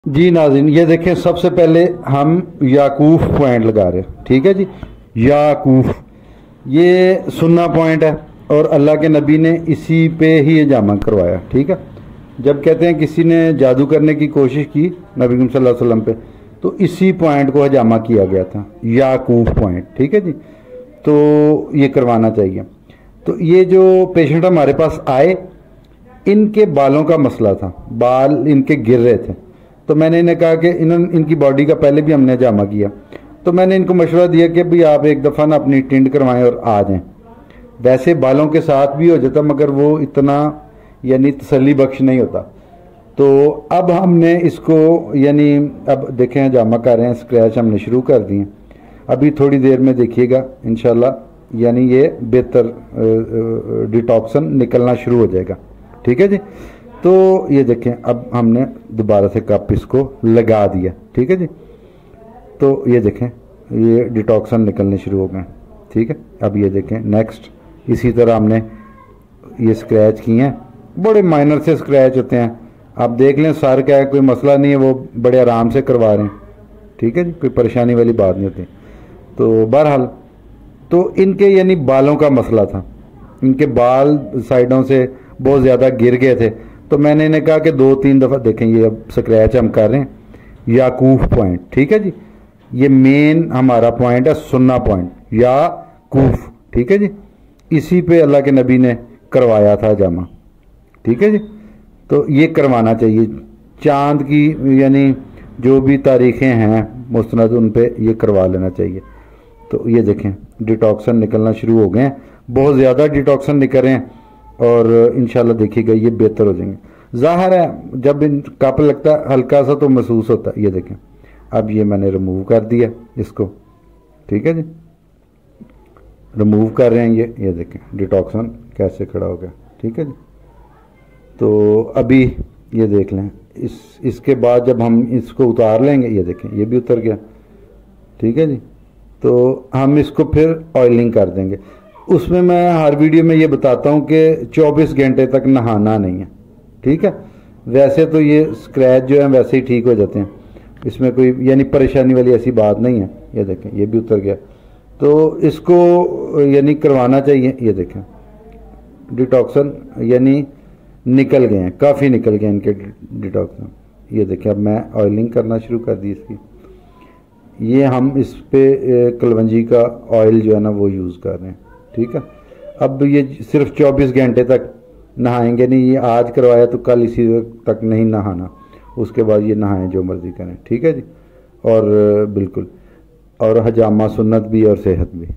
جی ناظرین، یہ دیکھیں سب سے پہلے ہم یاقوف پوائنٹ لگا رہے ہیں، ٹھیک ہے جی۔ یاقوف یہ سننا پوائنٹ ہے اور اللہ کے نبی نے اسی پہ ہی حجامہ کروایا، ٹھیک ہے۔ جب کہتے ہیں کسی نے جادو کرنے کی کوشش کی نبی صلی اللہ علیہ وسلم پہ، تو اسی پوائنٹ کو حجامہ کیا گیا تھا، یاقوف پوائنٹ، ٹھیک ہے جی۔ تو یہ کروانا چاہیے۔ تو یہ جو پیشنٹ ہمارے پاس آئے، ان کے بالوں کا مسئلہ تھا، بال ان کے گر رہے تھے۔ تو میں نے انہیں کہا کہ ان کی باڈی کا پہلے بھی ہم نے حجامہ کیا، تو میں نے ان کو مشورہ دیا کہ بھئی آپ ایک دفعہ نا اپنی ٹنڈ کروائیں اور آ جائیں۔ ویسے بالوں کے ساتھ بھی ہو جاتا، مگر وہ اتنا یعنی تسلی بخش نہیں ہوتا۔ تو اب ہم نے اس کو یعنی اب دیکھیں حجامہ کر رہے ہیں، اسکریچ ہم نے شروع کر دیے، ابھی تھوڑی دیر میں دیکھیے گا انشاءاللہ، یعنی یہ بہتر ڈیٹاکسن نکلنا شروع ہو جائے گا، ٹھیک ہے جی۔ تو یہ دیکھیں اب ہم نے دوبارہ سے کپ اس کو لگا دیا، ٹھیک ہے جی۔ تو یہ دیکھیں یہ ڈیٹاکسن نکلنے شروع ہو گئے، ٹھیک ہے۔ اب یہ دیکھیں نیکسٹ اسی طرح ہم نے یہ اسکریچ کیے ہیں، بڑے مائنر سے اسکریچ ہوتے ہیں، آپ دیکھ لیں سر کا ہے، کوئی مسئلہ نہیں ہے، وہ بڑے آرام سے کروا رہے ہیں، ٹھیک ہے جی، کوئی پریشانی والی بات نہیں ہوتی۔ تو بہرحال تو ان کے یعنی بالوں کا مسئلہ تھا، ان کے بال سائڈوں سے بہت زیادہ گر گئے تھے۔ تو میں نے انہیں کہا کہ 2-3 دفعہ دیکھیں، یہ اب سکریچ ہم کر رہے ہیں، یاقوف پوائنٹ، ٹھیک ہے جی۔ یہ مین ہمارا پوائنٹ ہے، سننا پوائنٹ، یاقوف، ٹھیک ہے جی۔ اسی پہ اللہ کے نبی نے کروایا تھا حجامہ، ٹھیک ہے جی۔ تو یہ کروانا چاہیے، چاند کی یعنی جو بھی تاریخیں ہیں مستند، ان پہ یہ کروا لینا چاہیے۔ تو یہ دیکھیں ڈیٹاکسن نکلنا شروع ہو گئے ہیں، بہت زیادہ ڈیٹاکسن نکل رہے ہیں، اور انشاءاللہ دیکھیے گا یہ بہتر ہو جائیں گے۔ ظاہر ہے جب کپ لگتا ہے ہلکا سا تو محسوس ہوتا ہے، یہ دیکھیں اب یہ میں نے ریموو کر دیا اس کو، ٹھیک ہے جی، ریموو کر رہے ہیں، یہ دیکھیں ڈیٹاکسن کیسے کھڑا ہو گیا، ٹھیک ہے جی۔ تو ابھی یہ دیکھ لیں اس کے بعد جب ہم اس کو اتار لیں گے، یہ دیکھیں یہ بھی اتر گیا، ٹھیک ہے جی۔ تو ہم اس کو پھر آئلنگ کر دیں گے۔ اس میں ہر ویڈیو میں یہ بتاتا ہوں کہ 24 گھنٹے تک نہانا نہیں ہے، ٹھیک ہے۔ ویسے تو یہ اسکریچ جو ہیں ویسے ہی ٹھیک ہو جاتے ہیں، اس میں کوئی یعنی پریشانی والی ایسی بات نہیں ہے۔ یہ دیکھیں یہ بھی اتر گیا، تو اس کو یعنی کروانا چاہیے۔ یہ دیکھیں ڈیٹاکسن یعنی نکل گئے ہیں، کافی نکل گئے ہیں ان کے ڈیٹاکسن۔ یہ دیکھیں اب میں آئلنگ کرنا شروع کر دی اس کی۔ یہ ہم اس پہ کلونجی کا آئل جو ہے نا وہ یوز کر رہے ہیں، ٹھیک ہے۔ اب یہ صرف 24 گھنٹے تک نہائیں گے نہیں، یہ آج کروایا تو کل اسی وقت تک نہیں نہانا، اس کے بعد یہ نہائیں جو مرضی کریں، ٹھیک ہے جی۔ اور بالکل، اور حجامہ سنت بھی اور صحت بھی۔